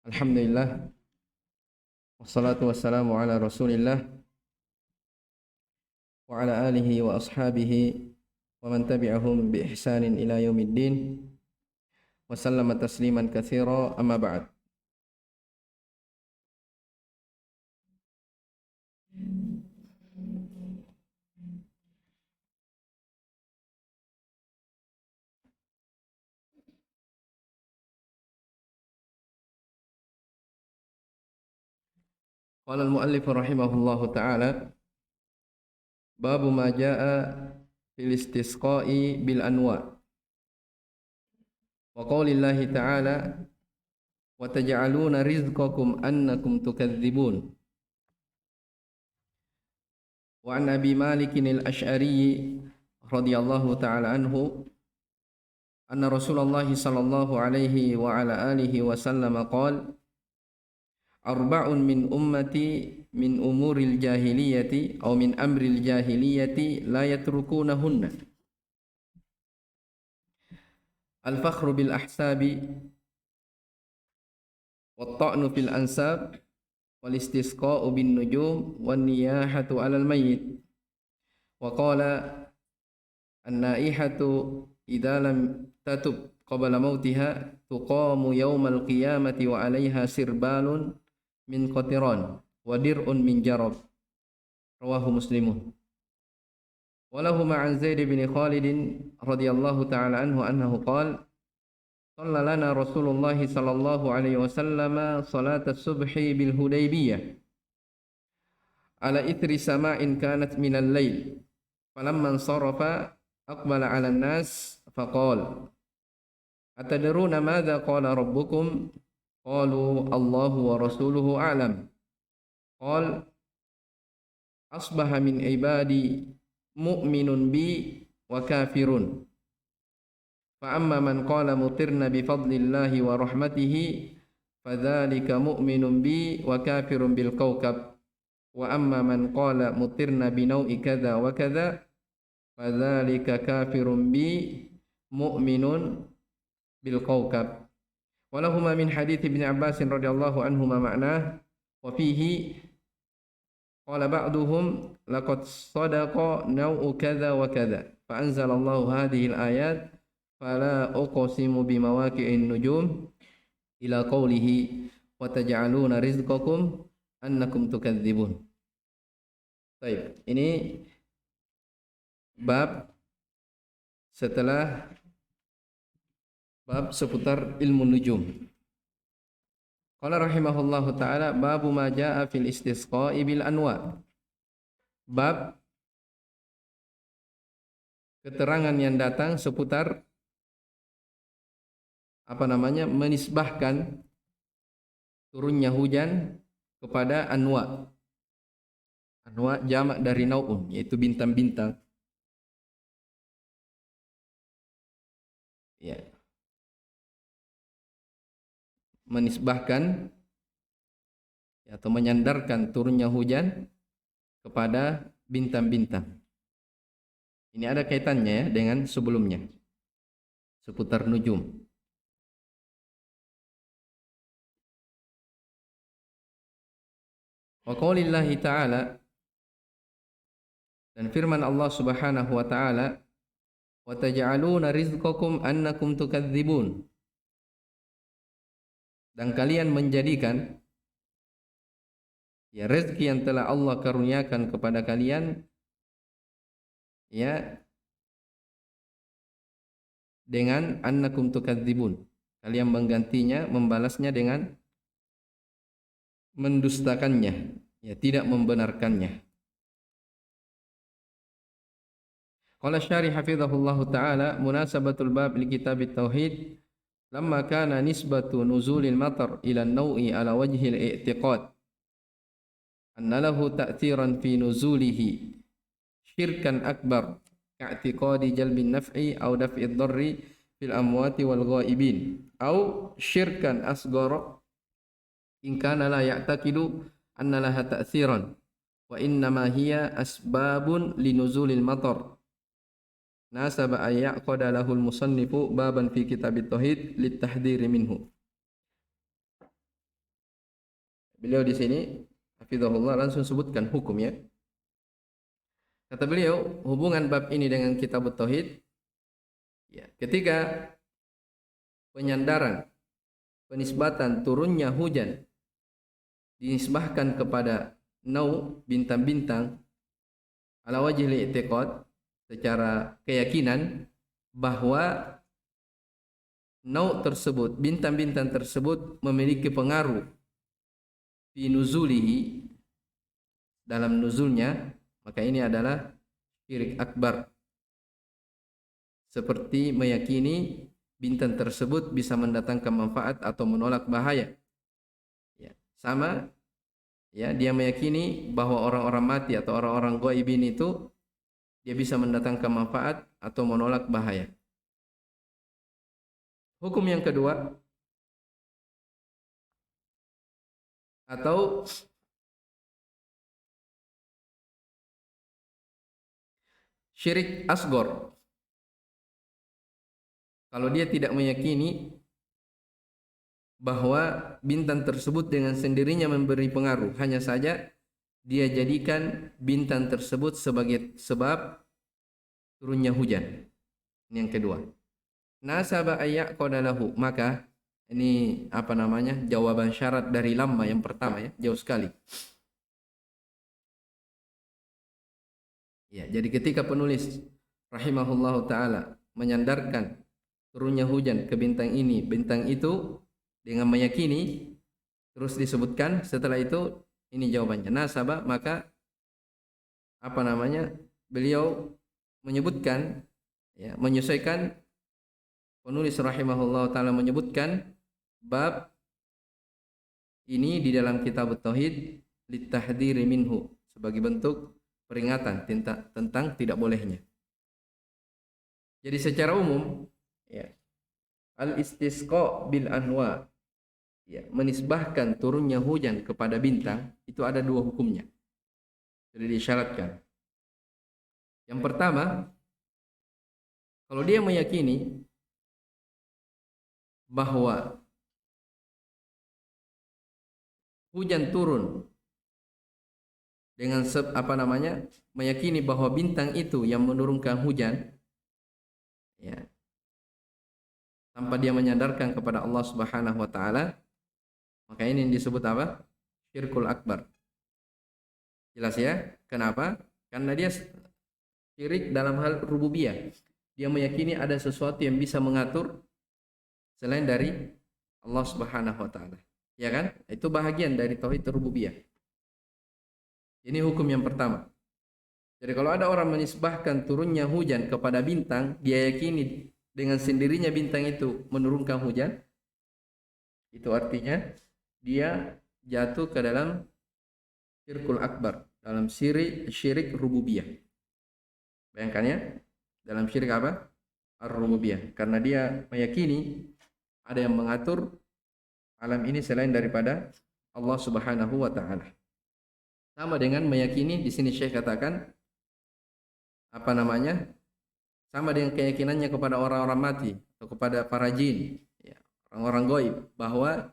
Alhamdulillah, wassalatu wassalamu ala rasulillah wa ala alihi wa ashabihi wa man tabi'ahum bi ihsanin ila yaumiddin wa sallama tasliman katsira amma ba'd. Qala al-muallif rahimahullahu ta'ala babu ma jaa fil istisqa'i bil anwa wa qaulillahi ta'ala wa taj'aluna rizqakum annakum tukadzibun. Wa an Abi Malik al-Asy'ari radhiyallahu ta'ala anhu anna Rasulullah sallallahu alaihi wa ala alihi wa sallam qala arba'un min ummati min umuril jahiliyati aw min amril jahiliyati la yatrukunahunna al-fakhru bil ahsabi wat ta'nu fil ansab wal istisqa'u bin nujum wan niyahatu 'alal mayyit wa qala an-naihatu idza lam tatub qabla mautiha tuqamu yaumal qiyamati wa 'alaiha sirbalun min qatiran wa dir'un min jarab. Rawahu Muslimun. Walahuma an Zaid bin Khalid radhiyallahu ta'ala anhu annahu qala shalla lana Rasulullah sallallahu alaihi wasallam salat as-subhi bil Hudaybiyah ala ithri sama'in kanat min al-lail falamma sarafa aqbala 'ala an-nas faqala atadruna madza qala rabbukum qalu Allahu wa rasuluhu a'lam qala asbaha min ibadi mu'minun bi wa kafirun fa amma man qala mutirna bi fadlillahi wa rahmatihi fadzalika mu'minun bi wa kafirun bil kawkab wa amma man qala mutirna bi nau'i kadza wa kadza fadzalika kafirun bi mu'minun bil kawkab. Walahuma min hadits Ibnu Abbas radhiyallahu anhuma ma'nah wa fihi qala ba'duhum laqad sadaqa naw'u kadza wa kadza fa anzalallahu hadhihi al-ayat fala uqsimu bimawaqi'in nujum ila qawlihi wa taj'aluna rizqakum annakum tukadzibun. Baik, ini bab setelah bab seputar ilmu nujum. Qala rahimahullahu ta'ala babu ma jaa fil istisqa'i bil anwa. Bab keterangan yang datang seputar menisbahkan turunnya hujan kepada anwa. Anwa jamak dari nau'un, yaitu bintang-bintang. Ya. Menisbahkan atau menyandarkan turunnya hujan kepada bintang-bintang. Ini ada kaitannya ya dengan sebelumnya seputar nujum. Wa qaulillahi ta'ala, dan firman Allah Subhanahu wa ta'ala, wa taj'aluna rizqakum annakum tukadzibun. Dan kalian menjadikan ya rezeki yang telah Allah karuniakan kepada kalian ya dengan annakum tukadzibun. Kalian menggantinya, membalasnya dengan mendustakannya, ya tidak membenarkannya. Qala syarih hafizahullahu ta'ala munasabatul bab li kitab at-tauhid lamma kana nisbatu nuzulil matar ila an-naw'i ala wajhi al-i'tiqad anna lahu ta'thiran fi nuzulihi syirkan akbar ka'tiqadi jalbin naf'i aw daf'id dharri fil amwati wal ghaibin aw syirkan asghara in kana la ya'taqidu anna laha ta'thiran wa innama hiya asbabun linuzulil matar. Nasaba ayyaqada lahul musannifu baban fi kitabit tauhid litahdhiri minhu. Beliau di sini hafizahullah langsung sebutkan hukumnya. Kata beliau, hubungan bab ini dengan kitab tauhid, ya, ketika penyandaran, penisbatan turunnya hujan dinisbahkan kepada bintang-bintang ala wajhil i'tiqad, secara keyakinan bahwa tersebut, bintang-bintang tersebut memiliki pengaruh fi nuzulihi, dalam nuzulnya, maka ini adalah syirik akbar. Seperti meyakini bintang tersebut bisa mendatangkan manfaat atau menolak bahaya. Ya, sama, ya, dia meyakini bahwa orang-orang mati atau orang-orang ghaibin itu dia bisa mendatangkan manfaat atau menolak bahaya. Hukum yang kedua, atau syirik asgor. Kalau dia tidak meyakini bahwa bintang tersebut dengan sendirinya memberi pengaruh, hanya saja dia jadikan bintang tersebut sebagai sebab turunnya hujan. Ini yang kedua. Nasaba ayyak qadalahu, maka ini apa namanya? Jawaban syarat dari lamma yang pertama, ya, jauh sekali. Ya, jadi ketika penulis rahimahullahu taala menyandarkan turunnya hujan ke bintang ini, bintang itu dengan meyakini, terus disebutkan setelah itu ini jawabannya. Nasaba, maka apa namanya? Beliau menyebutkan, ya, menyesuaikan, penulis rahimahullah taala menyebutkan bab ini di dalam kitab tauhid litahdhiri minhu, sebagai bentuk peringatan tentang tidak bolehnya. Jadi secara umum, ya, al istisqa bil anwa, ya, menisbahkan turunnya hujan kepada bintang, itu ada dua hukumnya. Jadi disyaratkan. Yang pertama, kalau dia meyakini bahwa hujan turun dengan meyakini bahwa bintang itu yang menurunkan hujan, ya, tanpa dia menyandarkan kepada Allah Subhanahu wa taala, maka ini yang disebut apa? Syirkul akbar. Jelas ya? Kenapa? Karena dia syirik dalam hal rububiyah. Dia meyakini ada sesuatu yang bisa mengatur selain dari Allah Subhanahu wa taala. Ya kan? Itu bahagian dari tauhid rububiyah. Ini hukum yang pertama. Jadi kalau ada orang menisbahkan turunnya hujan kepada bintang, dia yakini dengan sendirinya bintang itu menurunkan hujan, itu artinya dia jatuh ke dalam syirkul akbar, dalam syirik rububiyah. Bayangkan ya, dalam syirik apa? Ar-rububiyah. Karena dia meyakini ada yang mengatur alam ini selain daripada Allah Subhanahu wa taala. Sama dengan meyakini, di sini Syekh katakan apa namanya? Sama dengan keyakinannya kepada orang-orang mati atau kepada para jin, ya, orang-orang gaib, bahwa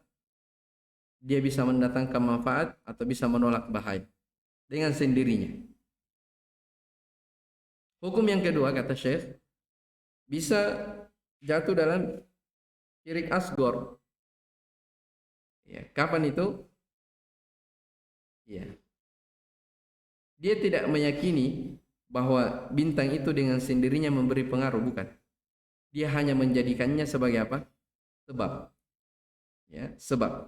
dia bisa mendatangkan manfaat atau bisa menolak bahaya dengan sendirinya. Hukum yang kedua, kata Syekh, bisa jatuh dalam syirik asgor. Ya, kapan itu? Ya, dia tidak meyakini bahwa bintang itu dengan sendirinya memberi pengaruh, bukan. Dia hanya menjadikannya sebagai apa? Sebab. Ya, sebab.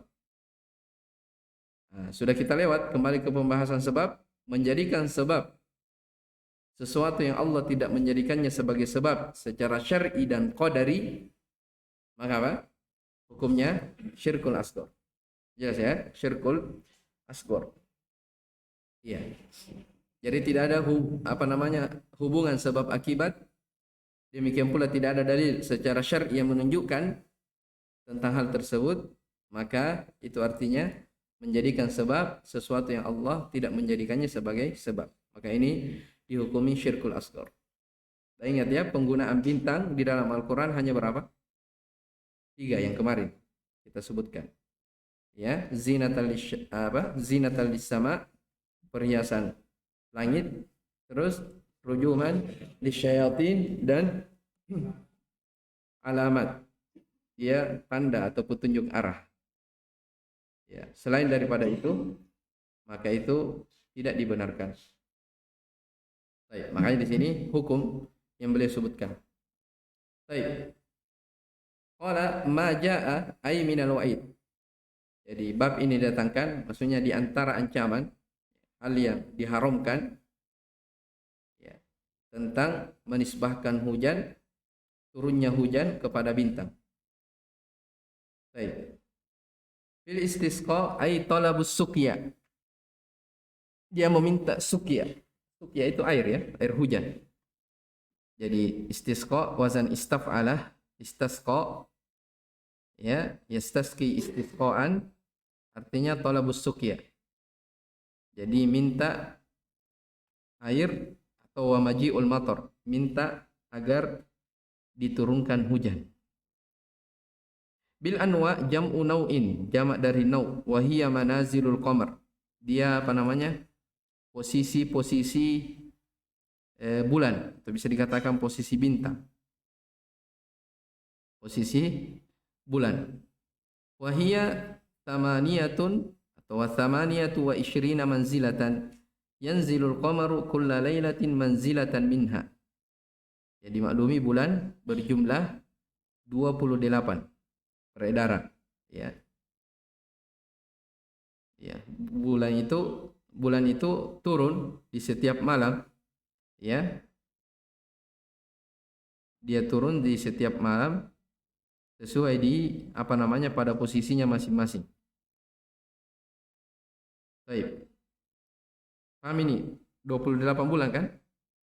Nah, sudah kita lewat, kembali ke pembahasan sebab. Menjadikan sebab sesuatu yang Allah tidak menjadikannya sebagai sebab secara syar'i dan qadari, maka apa? Hukumnya syirkul asghar. Jelas ya? Syirkul asghar. Iya. Jadi tidak ada hubungan sebab akibat. Demikian pula tidak ada dalil secara syar'i yang menunjukkan tentang hal tersebut, maka itu artinya menjadikan sebab sesuatu yang Allah tidak menjadikannya sebagai sebab. Maka ini dihukumi syirkul asghar. Dan ingat ya, penggunaan bintang di dalam Al-Quran hanya berapa? 3 yang kemarin kita sebutkan. ya, zinatal sama, perhiasan langit, terus rujuman lisyayatin, dan alamat, ya, tanda atau petunjuk arah. Ya, selain daripada itu, maka itu tidak dibenarkan. Baik, makanya di sini hukum yang beliau sebutkan. Baik. Qala ma jaa ay minal wa'id. Jadi bab ini datangkan, maksudnya di antara ancaman hal yang diharamkan, ya, tentang menisbahkan hujan, turunnya hujan kepada bintang. Baik. Fil istisqa ay talabus suqya. Dia meminta suqya. Suqya itu air, ya, air hujan. Jadi istisqa wazan istaf'alah, istasqa, ya, yastasqi istisqaan, artinya talabus suqya. Jadi minta air atau wa maji'ul matar, minta agar diturunkan hujan. Bil anwa jam'u nau'in, jamak dari nau', wa hiya manazilul qamar. Dia apa namanya? Posisi-posisi bulan, atau bisa dikatakan posisi bintang. Posisi bulan. Wa hiya tamaniyatun atau wa thamaniyatu wa isyrina manzilatan, yanzilul qamaru kulla lailatin manzilatan minha. Jadi maklumi bulan berjumlah 28 peredaran, ya. Ya, bulan itu turun di setiap malam, ya. Dia turun di setiap malam sesuai di apa namanya pada posisinya masing-masing. Baik. Paham ini? 28 bulan kan?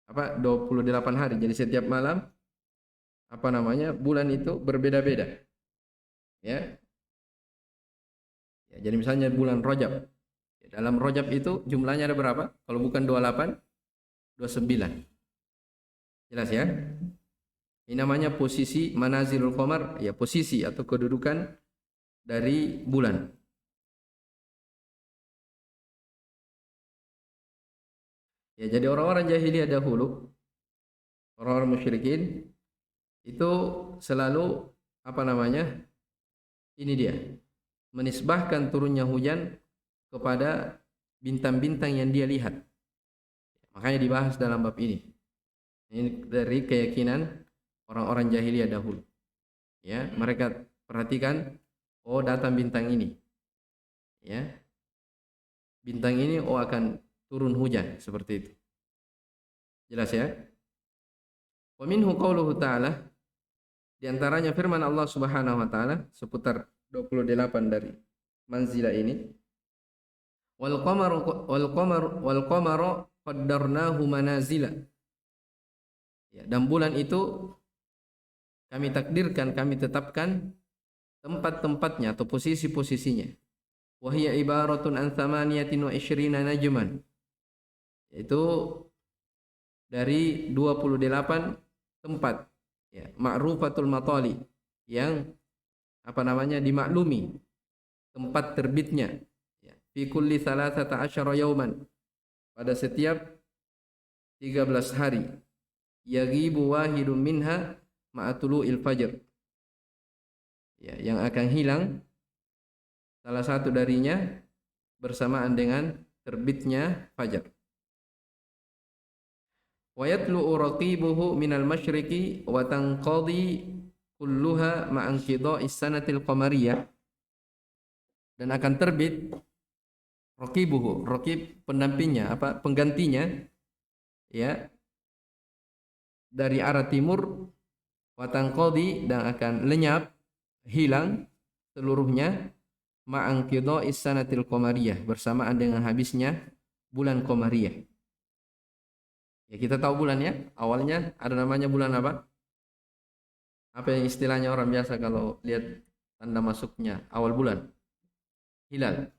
Apa 28 hari. Jadi setiap malam apa namanya? Bulan itu berbeda-beda. Ya. Ya, jadi misalnya bulan Rajab. Dalam Rajab itu jumlahnya ada berapa? Kalau bukan 28, 29. Jelas ya? Ini namanya posisi manazilul qamar, ya, posisi atau kedudukan dari bulan. Ya, jadi orang-orang jahiliyah dahulu, orang-orang musyrikin itu selalu apa namanya? Ini dia, menisbahkan turunnya hujan kepada bintang-bintang yang dia lihat. Makanya dibahas dalam bab ini. Ini dari keyakinan orang-orang jahiliyah dahulu. Ya, mereka perhatikan, oh, datang bintang ini. Ya. Bintang ini akan turun hujan, seperti itu. Jelas ya? Wa minhu qauluhu ta'ala, di antaranya firman Allah Subhanahu wa taala seputar 28 dari manzilah ini. Wal qamaru qaddarnahu manazila. Ya, dan bulan itu kami takdirkan, kami tetapkan tempat-tempatnya atau posisi-posisinya. Wa hiya ibaratun an thamaniyatin wa isyrina najman. Yaitu dari 28 tempat, ya, ma'rufatul matali, yang apa namanya dimaklumi tempat terbitnya, ya, fi kulli 13 yauman, pada setiap 13 hari, yaghibu wahidun minha ma'atulu'il fajr, ya, yang akan hilang salah satu darinya bersamaan dengan terbitnya fajar. Wa yatlu'u raqibuhu minal masyriqi wa tanqadi kulluha ma'anqidha'is sanatil qamariyah, dan akan terbit raqibuhu, raqib pendampingnya, apa penggantinya, ya, dari arah timur, wa tanqadi, dan akan lenyap, hilang seluruhnya, ma'anqidha'is sanatil qamariyah, bersamaan dengan habisnya bulan qamariyah. Ya, kita tahu bulan, ya, awalnya ada namanya bulan apa? Apa yang istilahnya orang biasa kalau lihat tanda masuknya awal bulan? Hilal.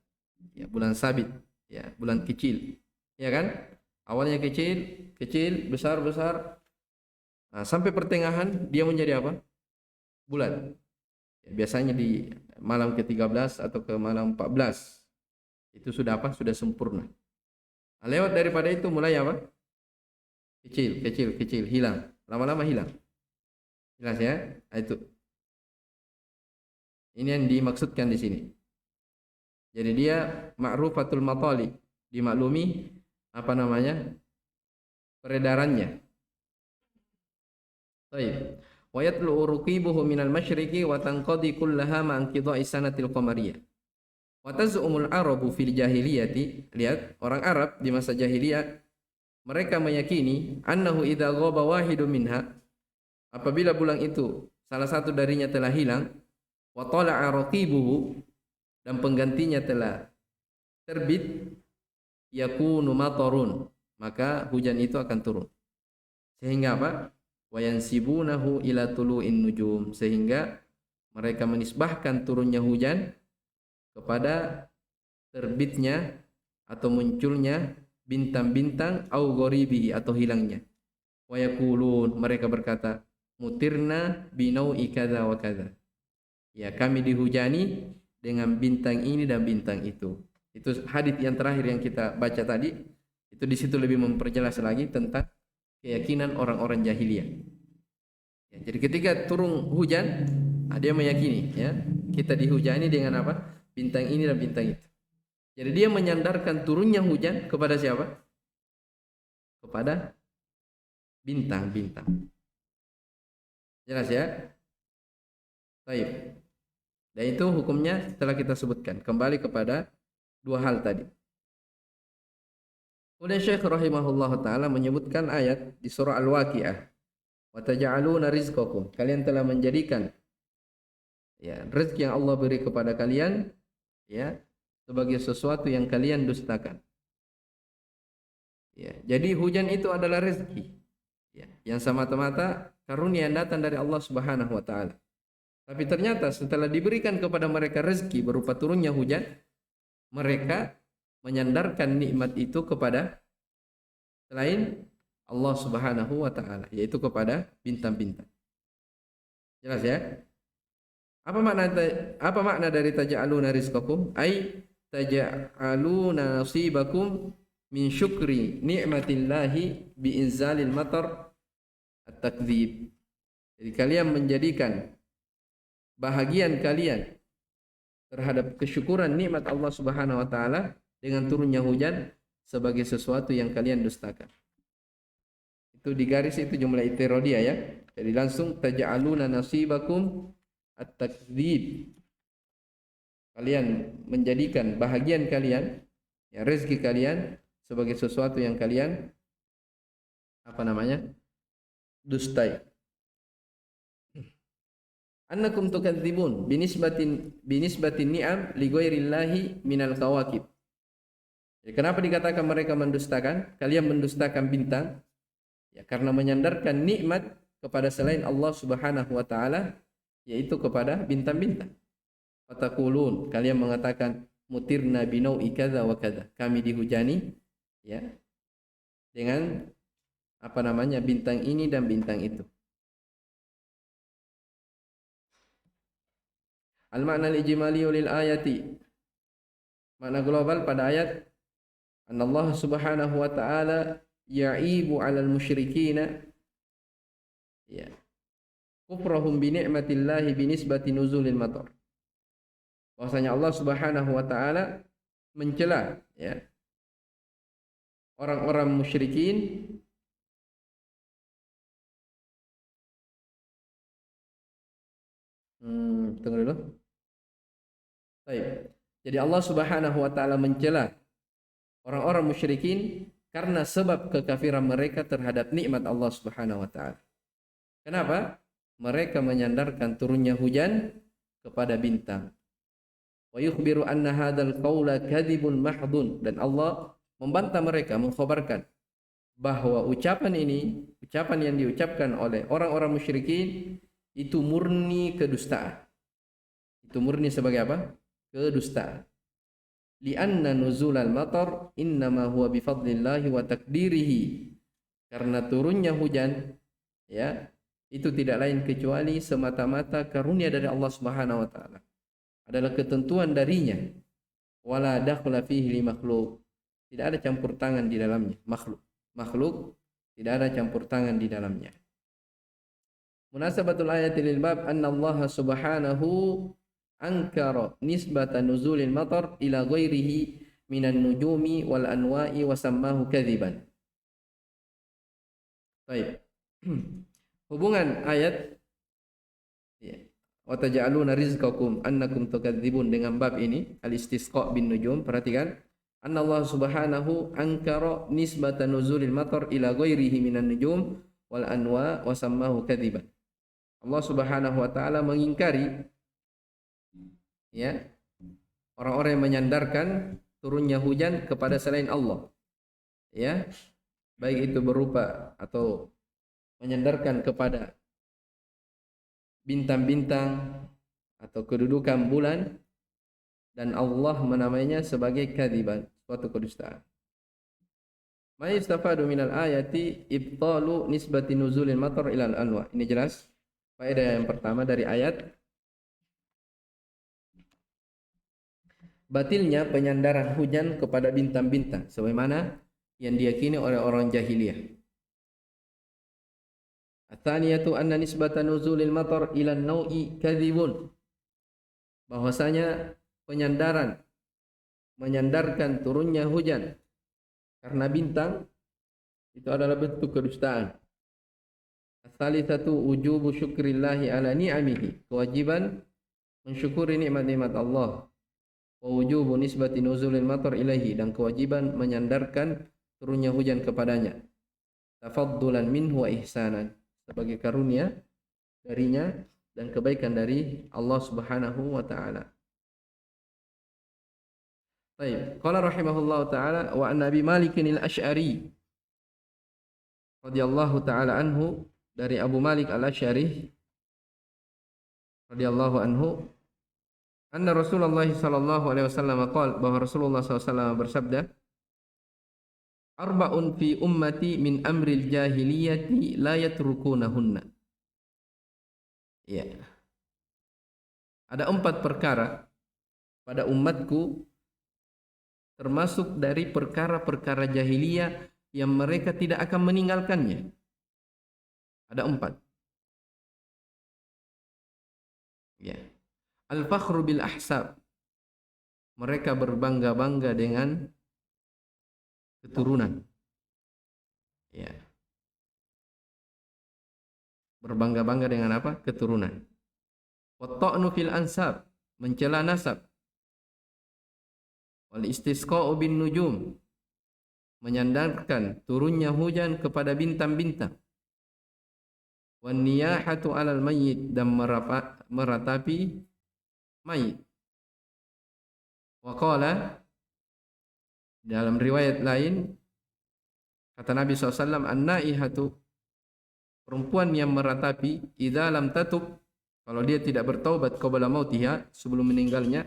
Ya, bulan sabit, ya, bulan kecil. Ya kan? Awalnya kecil, kecil, besar, besar. Nah, sampai pertengahan dia menjadi apa? Bulan. Biasanya di malam ke-13 atau ke malam 14 itu sudah apa? Sudah sempurna. Nah, lewat daripada itu mulai apa? Kecil, kecil, kecil, hilang. Lama-lama hilang. Jelas ya? Nah, itu. Ini yang dimaksudkan di sini. Jadi dia ma'rufatul matali, dimaklumi apa namanya? Peredarannya. Baik. Wa yatlu uruqibuhu minal masyriqi wa tanqadi kullaha ma'an qidha'i sanatil qamariyah. Wa taz'umul arabu fil jahiliyati, lihat orang Arab di masa jahiliyah mereka meyakini annahu idza ghaba wahidun minha, apabila bulan itu salah satu darinya telah hilang, wa tala'a raqibuhu, dan penggantinya telah terbit, yakunu matarun, maka hujan itu akan turun. Sehingga apa? Wa yansibunahu ila tulu'in nujum, sehingga mereka menisbahkan turunnya hujan kepada terbitnya atau munculnya bintang-bintang au ghoribihi, atau hilangnya. Wa yaqulun, mereka berkata, mutirna binau'i kadza wa kadza. Ya, kami dihujani dengan bintang ini dan bintang itu. Itu hadis yang terakhir yang kita baca tadi. Itu di situ lebih memperjelas lagi tentang keyakinan orang-orang jahiliyah. Ya, jadi ketika turun hujan, dia meyakini ya, kita dihujani dengan apa? Bintang ini dan bintang itu. Jadi dia menyandarkan turunnya hujan kepada siapa? Kepada bintang-bintang. Jelas ya? Baik. Dan itu hukumnya setelah kita sebutkan. Kembali kepada dua hal tadi. Kemudian Syekh rahimahullah ta'ala menyebutkan ayat di surah Al-Waqi'ah. Wa taj'aluna rizqakum. Kalian telah menjadikan ya, rezeki yang Allah beri kepada kalian ya, sebagai sesuatu yang kalian dustakan. Ya, jadi hujan itu adalah rezeki. Ya, yang semata-mata karunia yang datang dari Allah Subhanahu wa taala. Tapi ternyata setelah diberikan kepada mereka rezeki berupa turunnya hujan, mereka menyandarkan nikmat itu kepada selain Allah Subhanahu wa taala, yaitu kepada bintang-bintang. Jelas ya? Apa makna dari taj'aluna rizqakum? Ai taj'aluna nasibakum min syukri ni'matillahi bi inzalil matar at-takdzib. Jadi kalian menjadikan bahagian kalian terhadap kesyukuran nikmat Allah Subhanahu wa taala dengan turunnya hujan sebagai sesuatu yang kalian dustakan. Itu di garis itu jumlah itirodiyah ya. Jadi langsung taj'aluna nasibakum at-takdzib. Kalian menjadikan bahagian kalian, ya, rezeki kalian sebagai sesuatu yang kalian apa namanya? Dustai. Annakum tukadzibun binisbatin ni'am li ghairillahi minal kawakib. Jadi kenapa dikatakan mereka mendustakan? Kalian mendustakan bintang ya, karena menyandarkan nikmat kepada selain Allah Subhanahu wa taala, yaitu kepada bintang-bintang. Fataqulun, kalian mengatakan mutirna binau'i kadza wa kadza. Kami dihujani ya dengan apa namanya? Bintang ini dan bintang itu. Al-makna al-ijmali lil ayati. Makna global pada ayat Allah Subhanahu wa taala ya'ibu 'alal musyrikina ya kufrahum bi ni'matillahi bi nisbati nuzulil matar. Bahwasanya Allah Subhanahu wa taala mencela ya orang-orang musyrikin tunggu dulu. Baik. Jadi Allah Subhanahu wa taala mencela orang-orang musyrikin karena sebab kekafiran mereka terhadap nikmat Allah Subhanahu wa taala. Kenapa? Mereka menyandarkan turunnya hujan kepada bintang. Wa yukhbiru anna hadzal qaula kadzibun mahdhun, dan Allah membantah mereka, mengkhabarkan bahwa ucapan ini, ucapan yang diucapkan oleh orang-orang musyrikin itu murni kedustaan. Itu murni sebagai apa? Kedustaan. Li'anna nuzulal matar innama huwa bifadlillahi wa takdirihi. Karena turunnya hujan ya itu tidak lain kecuali semata-mata karunia dari Allah Subhanahu wa taala. Adalah ketentuan darinya. Wala dakhla fihi li makhluk. Tidak ada campur tangan di dalamnya, makhluk tidak ada campur tangan di dalamnya. Munasabatul ayat lil bab anna Allah Subhanahu ankara nisbata nuzulil matar ila ghairihi minan nujumi wal anwa'i wa sammahu kadziban. Baik. Hubungan ayat ya, wa taj'aluna rizqakum annakum tukadzibun dengan bab ini al-istisqa bin nujum. Perhatikan, anna Allah Subhanahu ankara nisbata nuzulil matar ila ghairihi minan nujum wal anwa' wa sammahu kadziban. Allah Subhanahu wa taala mengingkari ya orang-orang yang menyandarkan turunnya hujan kepada selain Allah. Ya, baik itu berupa atau menyandarkan kepada bintang-bintang atau kedudukan bulan, dan Allah menamainya sebagai kadziban, suatu kedustaan. Ma yustafadu minal ayati ibtalu nisbati nuzulil matar ilal anwa. Ini jelas. Faedah yang pertama dari ayat, batilnya penyandaran hujan kepada bintang-bintang sebagaimana yang diyakini oleh orang jahiliyah. Atsaniyatu anna nisbata nuzulil matar ila an-nau'i kadzibun. Bahwasanya menyandarkan turunnya hujan karena bintang itu adalah bentuk kedustaan. Ats-tsalitsatu wujubu syukrillahi ala ni'amihi, kewajiban mensyukuri nikmat-nikmat Allah. Wa wujubu nisbati nuzulil matar ilaihi, dan kewajiban menyandarkan turunnya hujan kepadanya. Tafaddulan minhu wa ihsanan, sebagai karunia darinya dan kebaikan dari Allah Subhanahu wa taala. Baik, qala rahimahullahu taala wa an Abi Malik al-Asy'ari radhiyallahu taala anhu, dari Abu Malik al-Asy'ari radhiyallahu anhu, anna Rasulullah sallallahu alaihi wasallam qala, bahwa Rasulullah sallallahu alaihi wasallam bersabda, arba'un fi ummati min amril jahiliyati la yatrukunahunna. Ya. Ada 4 perkara pada umatku, termasuk dari perkara-perkara jahiliyah yang mereka tidak akan meninggalkannya. Ada 4. Ya. Al-fakhru bil ahsab. Mereka berbangga-bangga dengan keturunan. Ya. Berbangga-bangga dengan apa? Keturunan. Wa ta'nu fil ansab, mencela nasab. Wal istisqa'u bin nujum, menyandarkan turunnya hujan kepada bintang-bintang. Wan niyahatu 'alal mayyit, dan meratapi mayit. Wa qala, dalam riwayat lain kata Nabi SAW, an-naihatu, perempuan yang meratapi, idza lam tatub, kalau dia tidak bertaubat qabla mautiha, sebelum meninggalnya,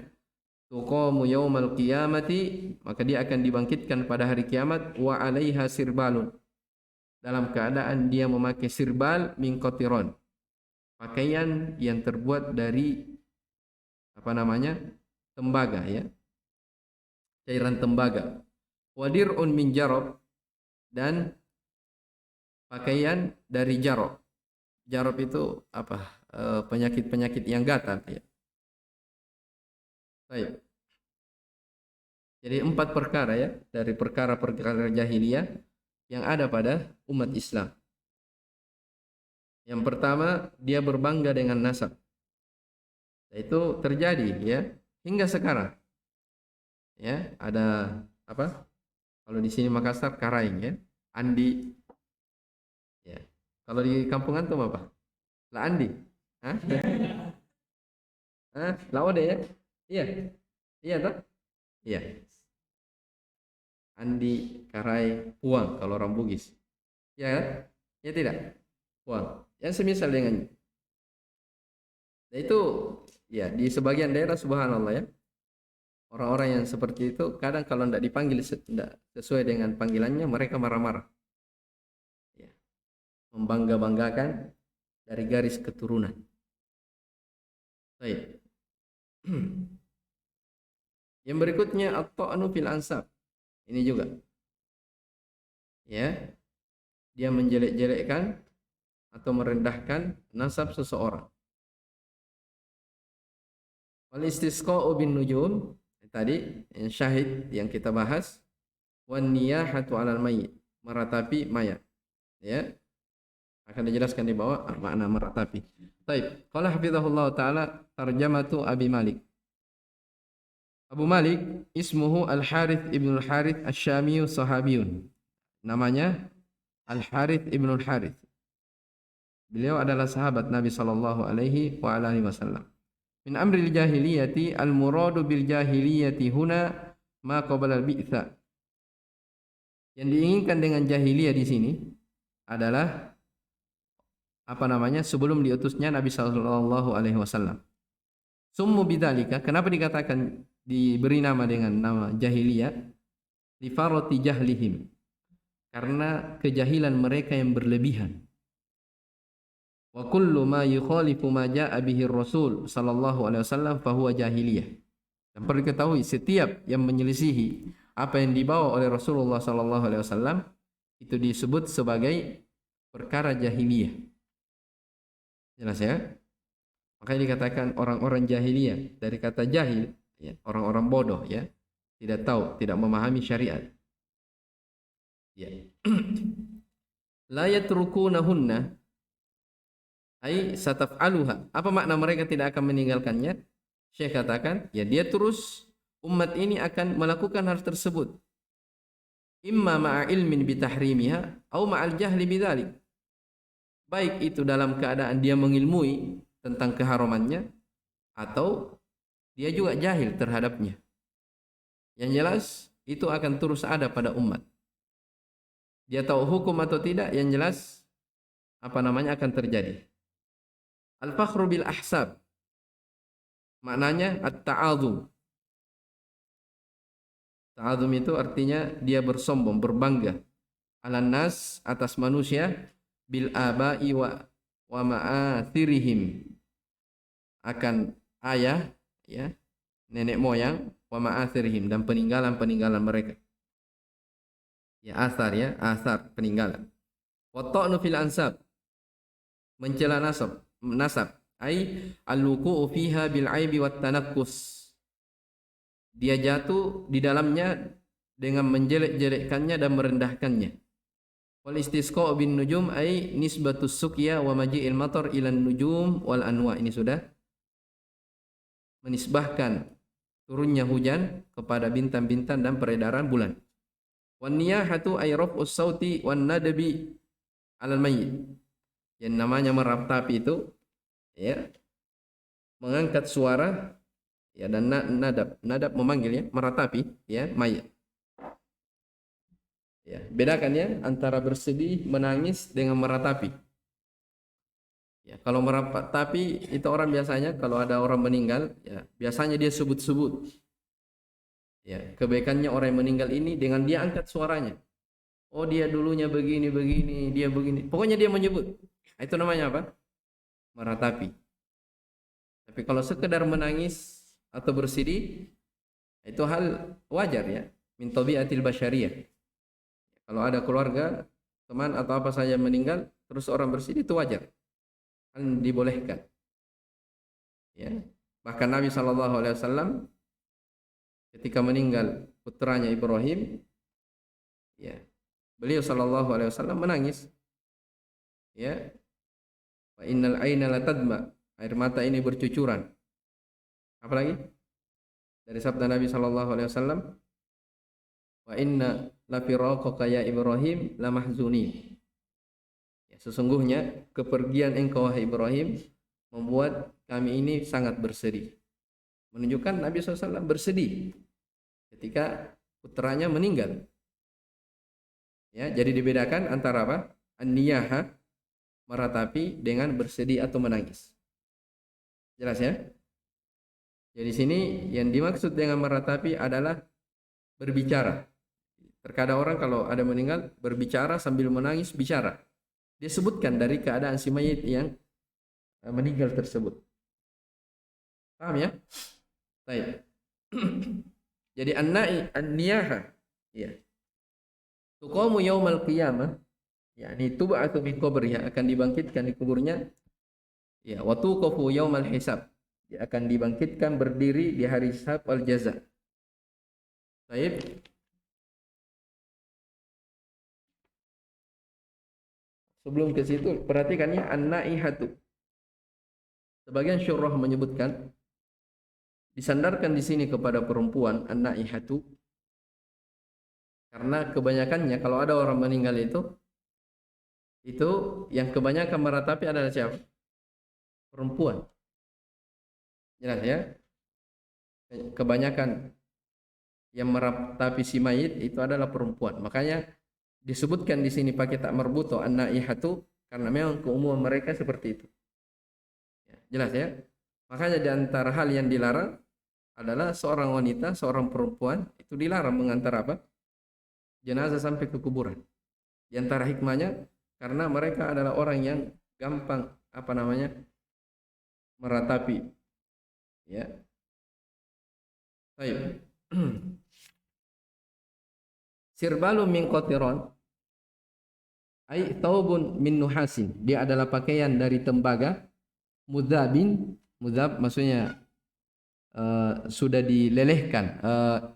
tuqamu yaumal qiyamati, maka dia akan dibangkitkan pada hari kiamat, wa 'alaiha sirbalun, dalam keadaan dia memakai sirbal min qatiron, pakaian yang terbuat dari tembaga, ya, cairan tembaga. Wadir'un min jarob, dan pakaian dari jarob. Jarob itu penyakit-penyakit yang gatal, ya. Baik. Jadi 4 perkara, ya, dari perkara-perkara jahiliyah yang ada pada umat Islam. Yang pertama, dia berbangga dengan nasab. Itu terjadi, ya, hingga sekarang. Ya, ada apa? Kalau di sini Makassar Karaing, ya, Andi. Ya. Kalau di kampung antum apa? La Andi. Hah? Hah? La Ode, ya? Iya. Iya toh? Iya. Andi, Karai, Puang kalau orang Bugis. Ya kan? Ya tidak? Puang. Yang semisal dengannya. Nah, itu ya di sebagian daerah subhanallah, ya. Orang-orang yang seperti itu kadang kalau tidak dipanggil tidak sesuai dengan panggilannya, mereka marah-marah. Ya. Membangga-banggakan dari garis keturunan. Baik. Yang berikutnya at-ta'nu fil ansab. Ini juga. Ya, dia menjelek-jelekkan atau merendahkan nasab seseorang. Wal istisqa'u bin nujum, tadi yang syahid yang kita bahas, wan niyahatu 'alal mayyit, meratapi mayat. Ya, akan dijelaskan di bawah makna meratapi. Baik, qala hafizahullah taala tarjamatu Abi Malik. Abu Malik ismuhu Al-Harith ibn Al-Harith Asy-Syami sahabiyun. Namanya Al-Harith ibn Al-Harith. Beliau adalah sahabat Nabi sallallahu alaihi wa alihi wasallam. Min amril jahiliyati al-muradu bil jahiliyati huna ma qabla al-bi'tsa. Yang diinginkan dengan jahiliyah di sini adalah sebelum diutusnya Nabi sallallahu alaihi wasallam. Summu bidzalika, kenapa dikatakan diberi nama dengan nama jahiliyah? Li farati jahlihim, karena kejahilan mereka yang berlebihan. Wa kullu ma yukhalifu ma jaa bihi Rasul sallallahu alaihi wasallam fa huwa jahiliyah. Dan perlu diketahui setiap yang menyelisihi apa yang dibawa oleh Rasulullah sallallahu alaihi wasallam itu disebut sebagai perkara jahiliyah. Jelas ya? Makanya dikatakan orang-orang jahiliyah, dari kata jahil, ya, orang-orang bodoh, ya, tidak tahu, tidak memahami syariat. Ya. La yatrukunahunna ai sataf'aluha. Apa makna mereka tidak akan meninggalkannya? Syekh katakan, ya dia terus umat ini akan melakukan hal tersebut. Imma ma'a ilmin bitahrimiha au ma'al jahli bidzalik. Baik itu dalam keadaan dia mengilmui tentang keharamannya atau dia juga jahil terhadapnya. Yang jelas itu akan terus ada pada umat. Dia tahu hukum atau tidak, yang jelas akan terjadi. Al-fakhru bil ahsab, maknanya at-ta'adzum. Ta'adzum itu artinya dia bersombong, berbangga. Alan nas, atas manusia, bil aba'i wa ma'athirihim, akan ayah, ya, nenek moyang, wa ma'athirihim, dan peninggalan-peninggalan mereka. Ya, asar peninggalan. Wa ta'nu fil ansab, mencela nasab, ai al-wuqu'u fiha bil aibi wat tanakkus. Dia jatuh di dalamnya dengan menjelek-jelekkannya dan merendahkannya. Wal istisqa bin nujum ai nisbatus suqya wa maji'il matar ilan nujum wal anwa. Ini sudah menisbahkan turunnya hujan kepada bintang-bintang dan peredaran bulan. Wan niyahatu ay raf'us sauti wan nadbi 'alal mayyit. Yang namanya meratapi itu, ya, mengangkat suara, ya, dan nadab memanggil, ya, meratapi, ya, mayat. Ya, bedakan ya antara bersedih, menangis dengan meratapi. Ya, kalau meratapi itu orang biasanya kalau ada orang meninggal, ya, biasanya dia sebut-sebut. Ya, kebaikannya orang yang meninggal ini dengan dia angkat suaranya. Oh, dia dulunya begini, dia begini. Pokoknya dia menyebut. Itu namanya apa? Meratapi. Tapi kalau sekedar menangis atau bersedih, itu hal wajar, ya, min tabiatil basyariyah. Kalau ada keluarga, teman atau apa saja meninggal, terus orang bersedih, itu wajar, kan dibolehkan. Ya, bahkan Nabi SAW ketika meninggal putranya Ibrahim, ya, beliau SAW menangis. Ya, wa innal aina latadma, air mata ini bercucuran. Apalagi dari sabda Nabi SAW, wa inna la firaqaka ya Ibrahim la mahzuni. Ya, sesungguhnya kepergian engkau wahai Ibrahim membuat kami ini sangat bersedih. Menunjukkan Nabi SAW bersedih ketika putranya meninggal. Ya, jadi dibedakan antara apa? An-niyaha, meratapi, dengan bersedih atau menangis. Jelas ya? Jadi sini yang dimaksud dengan meratapi adalah berbicara. Terkadang orang kalau ada meninggal berbicara sambil menangis, bicara. Dia sebutkan dari keadaan si mayit yang meninggal tersebut. Paham ya? Baik. Jadi an-niyaha ya. Tuqamu yaumal qiyamah, yakni tub'atu min qabriha, akan dibangkitkan di kuburnya. Ya, wa tuqafu yaumal hisab. Dia akan dibangkitkan berdiri di hari hisab wal jaza. Baik. Sebelum ke situ perhatikannya an-naihatu. Sebagian syurah menyebutkan disandarkan di sini kepada perempuan an-naihatu karena kebanyakannya kalau ada orang meninggal itu yang kebanyakan meratapi adalah siapa? Perempuan. Jelas ya? Kebanyakan yang meratapi si mayit itu adalah perempuan. Makanya disebutkan di sini pakai tak marbuto an-naihatu karena memang keumuman mereka seperti itu. Ya, jelas ya? Makanya di antara hal yang dilarang adalah seorang wanita, seorang perempuan itu dilarang mengantar apa? Jenazah sampai ke kuburan. Di antara hikmahnya karena mereka adalah orang yang gampang meratapi. Ya. Baik. Sirbalu min qatiran ai taubun min nuhasin. Dia adalah pakaian dari tembaga. Mudhab maksudnya sudah dilelehkan,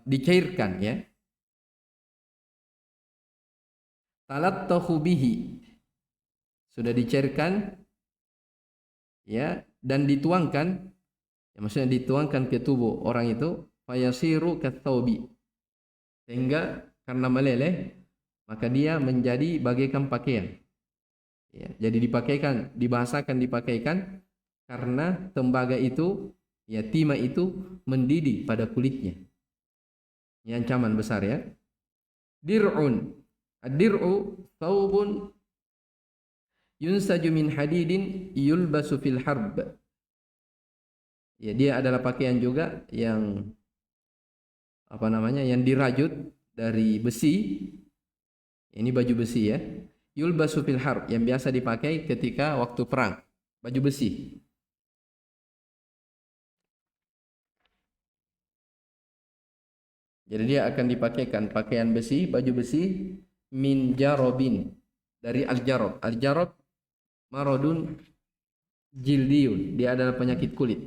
dicairkan ya. Talattahu bihi, sudah dicairkan ya, dan dituangkan ya, maksudnya dituangkan ke tubuh orang itu, fayasiru katsaubi, sehingga karena meleleh maka dia menjadi bagaikan pakaian ya. Jadi dibahasakan dipakaikan karena tembaga itu ya, timah itu mendidih pada kulitnya. Ini ancaman besar ya. Dir'un, ad-dir'u thawbun yunsaju min hadidin yulbasu fil harb. Ya, dia adalah pakaian juga yang yang dirajut dari besi. Ini baju besi ya. Yulbasu fil harb, yang biasa dipakai ketika waktu perang. Baju besi. Jadi dia akan dipakaikan pakaian besi, baju besi min jarobin, dari al-jarob. Al-jarob marodun jildiyun, dia adalah penyakit kulit.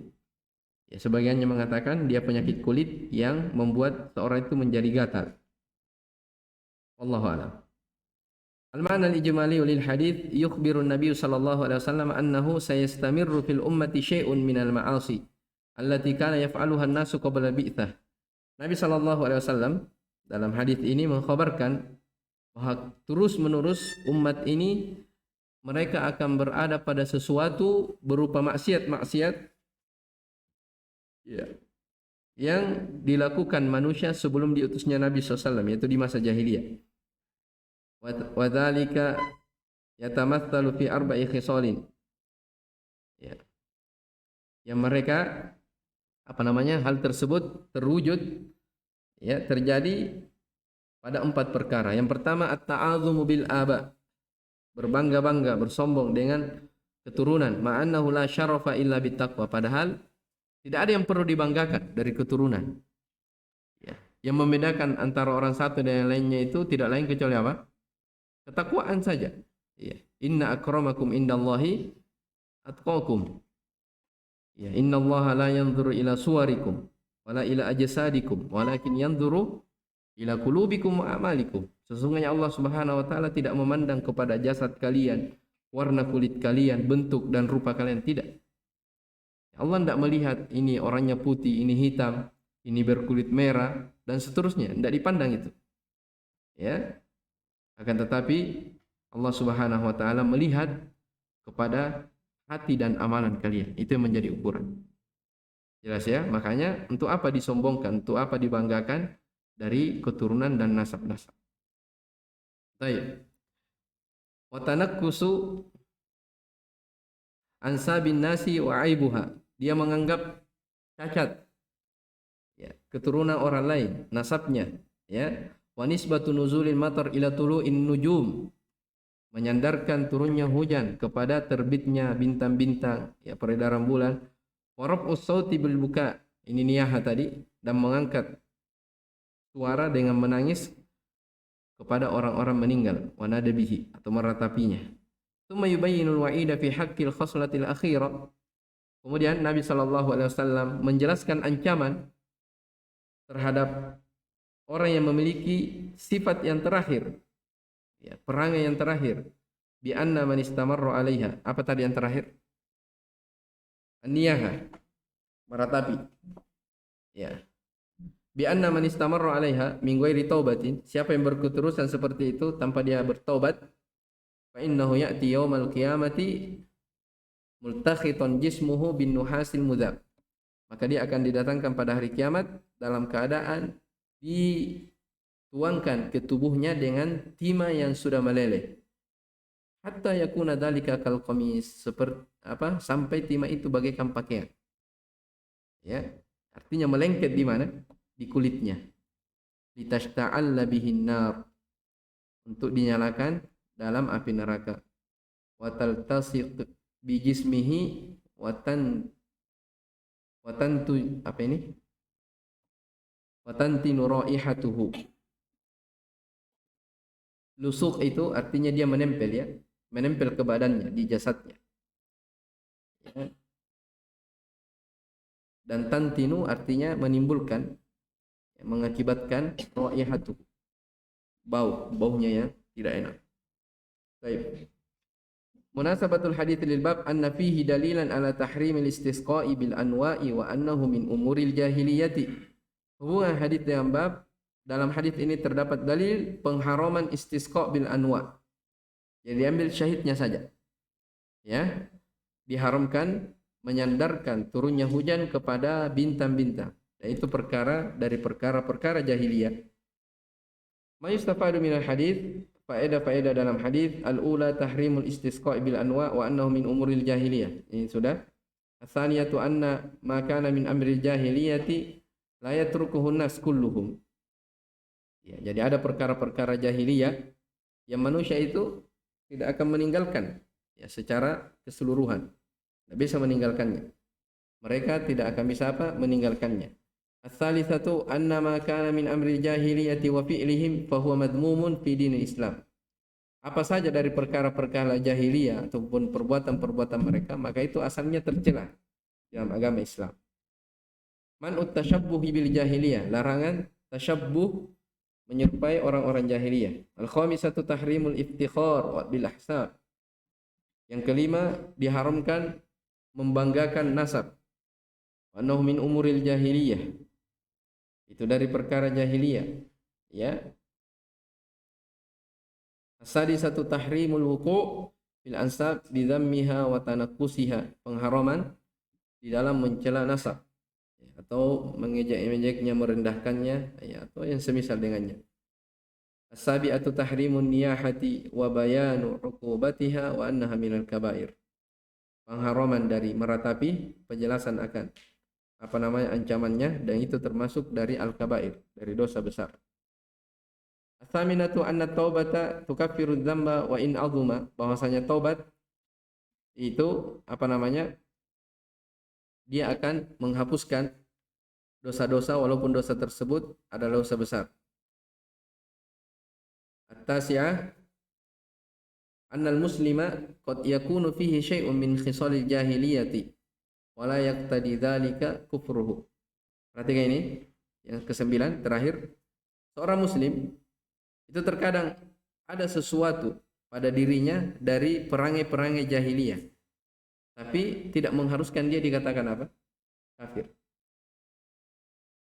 Ya, sebagiannya mengatakan dia penyakit kulit yang membuat seorang itu menjadi gatal. Wallahu a'lam. Al-ma'na al-ijmali lil hadits yukhbiru an-nabiy sallallahu alaihi wasallam annahu sayastamirru fil ummati syai'un minal ma'asi allati kana yaf'aluha an-nasu qabla bi'tsah. Nabi sallallahu alaihi wasallam dalam hadis ini mengkhabarkan bahwa terus-menerus umat ini mereka akan berada pada sesuatu berupa maksiat-maksiat ya, yang dilakukan manusia sebelum diutusnya Nabi SAW, yaitu di masa jahiliyah. Wa dzalika yatamatsalu fi arba'i khisalin. Ya. Yang mereka hal tersebut terwujud ya, terjadi pada 4 perkara. Yang pertama at-ta'adzumu bil aba, berbangga-bangga, bersombong dengan keturunan. Ma'annahu la syarafa illa bittaqwa, padahal tidak ada yang perlu dibanggakan dari keturunan. Ya. Yang membedakan antara orang satu dan yang lainnya itu tidak lain kecuali apa? Ketakwaan saja. Ya. Inna akramakum indallahi atqakum. Ya, innallaha la yanzuru ila suwarikum wala ila ajsadikum walakin yanzuru ila qulubikum wa a'malikum. Sesungguhnya Allah Subhanahu wa taala tidak memandang kepada jasad kalian, warna kulit kalian, bentuk dan rupa kalian, tidak. Allah tidak melihat ini orangnya putih, ini hitam, ini berkulit merah dan seterusnya, tidak dipandang itu. Ya. Akan tetapi Allah Subhanahu wa taala melihat kepada hati dan amalan kalian. Itu yang menjadi ukuran. Jelas ya? Makanya untuk apa disombongkan, untuk apa dibanggakan dari keturunan dan nasab-nasab. Baik. Wa tanakkusu ansabin nasi wa aibuha. Dia menganggap cacat ya, keturunan orang lain, nasabnya ya. Wa nisbatu nuzulil matar ila tulu'in nujum. menyandarkan turunnya hujan kepada terbitnya bintang-bintang, ya peredaran bulan. Wa raf'us sauti bil buka, ini niyaha tadi, dan mengangkat suara dengan menangis kepada orang-orang meninggal, wa nada bihi, atau meratapinya. Tsumma yubayyinul wa'ida fi haqqil khaslatil akhirah. Kemudian Nabi sallallahu alaihi wasallam menjelaskan ancaman terhadap orang yang memiliki sifat yang terakhir, ya, perangai yang terakhir. Bi anna man istamarra 'alaiha. Apa tadi yang terakhir? An-niyaha, meratapi. Ya. Bi anna man istamarra 'alaiha min ghairi taubatin. Siapa yang berketerusan seperti itu tanpa dia bertaubat, fa innahu ya'ti yaumal qiyamati multakhitan jismuhu bin nuhasil mudhab. Maka dia akan didatangkan pada hari kiamat dalam keadaan dituangkan ke tubuhnya dengan timah yang sudah meleleh. Hatta yakuna dzalika kal qamis, seperti apa? Sampai timah itu bagaikan pakaian. Ya. Artinya melengket di mana? Di kulitnya. Litashta'alla bihin nar, untuk dinyalakan dalam api neraka. Wa taltasiq bi jismihi watan tu apa ini? Watantinu raihatuhu. Lusuk itu artinya dia menempel, ya, menempel ke badannya, di jasadnya. Ya. Dan tantinu artinya menimbulkan, ya, mengakibatkan raihatuhu, baunya yang tidak enak. Baik. Munasabatul hadits lil bab anna fihi dalilan ala tahrimil istisqa'i bil anwa'i wa annahu min umuril jahiliyati. Hubungan hadits dengan bab, dalam hadits ini terdapat dalil pengharaman istisqa bil anwa'. Jadi diambil syahidnya saja. Ya. Diharamkan menyandarkan turunnya hujan kepada bintang-bintang. Dan itu perkara dari perkara-perkara jahiliyah. Ma yustafadu minal hadits, faedah-faedah dalam hadis. Al-ula tahrimul istisqa bil anwa wa annahu min umuril jahiliyah. Ini sudah. As-saniyatu anna ma kana min amril jahiliyati la yatrukuhun nas kulluhum. Ya, jadi ada perkara-perkara jahiliyah yang manusia itu tidak akan meninggalkan, ya, secara keseluruhan. Tidak bisa meninggalkannya. Mereka tidak akan bisa apa? Meninggalkannya. As-salisatu anna ma kana min amri jahiliyati wa fi'lihim fa huwa madmumun fi dinil Islam. Apa saja dari perkara-perkara jahiliyah ataupun perbuatan-perbuatan mereka, maka itu asalnya tercela dalam agama Islam. Man tashabbuhi bil jahiliyah, larangan tasyabbuh, menyerupai orang-orang jahiliyah. Al-khamisatu tahrimul iftikhar bil ahsab. Yang kelima, diharamkan membanggakan nasab. Wa annahu min umuril jahiliyah. Itu dari perkara jahiliyah, ya. As-sadisatu tahrimul wuqu' bil ansab bi dhammiha wa tanaqqusiha. Pengharaman di dalam mencela nasab, ya, atau mengejek-ejeknya, merendahkannya, ya, atau yang semisal dengannya. As-sabi'atu tahrimun niyahati wa bayanu 'uqubatiha wa annaha minal kaba'ir. Pengharaman dari meratapi, penjelasan akan apa namanya ancamannya, dan itu termasuk dari al-kabair, dari dosa besar. As-saminatu anna taubata tukaffiru dzamba wa in azuma, bahwasanya taubat itu apa namanya, dia akan menghapuskan dosa-dosa walaupun dosa tersebut adalah dosa besar. At-tasi'ah annal muslima qad yakunu fihi syai'un min khisalil jahiliyati wa la yaqtadi dzalika kufruhu. Perhatikan ini, yang ke-9 terakhir. Seorang muslim itu terkadang ada sesuatu pada dirinya dari perangai-perangai jahiliyah, tapi tidak mengharuskan dia dikatakan apa? Kafir.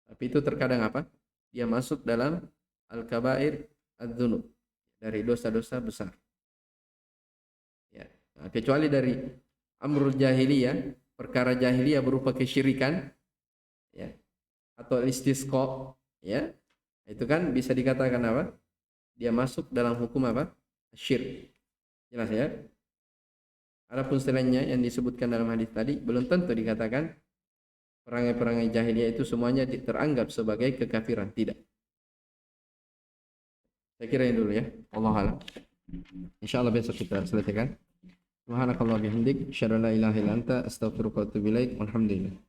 Tapi itu terkadang apa? Dia masuk dalam al-kabair adz-dzunub, dari dosa-dosa besar. Ya, nah, kecuali dari amrul jahiliyah, perkara jahiliyah berupa kesyirikan, ya, atau istisqa, ya, itu kan bisa dikatakan apa? Dia masuk dalam hukum apa? Syirik. Jelas, ya? Adapun selainnya yang disebutkan dalam hadis tadi belum tentu dikatakan perangai-perangai jahiliyah itu semuanya teranggap sebagai kekafiran, tidak. Saya kira ini dulu, ya. Wallahu a'lam. Insyaallah besok kita selesaikan. Subhanakallah bihamdik, asyhadu an la ilaha illa anta, astaghfiruka wa atubu ilaik. Walhamdulillah.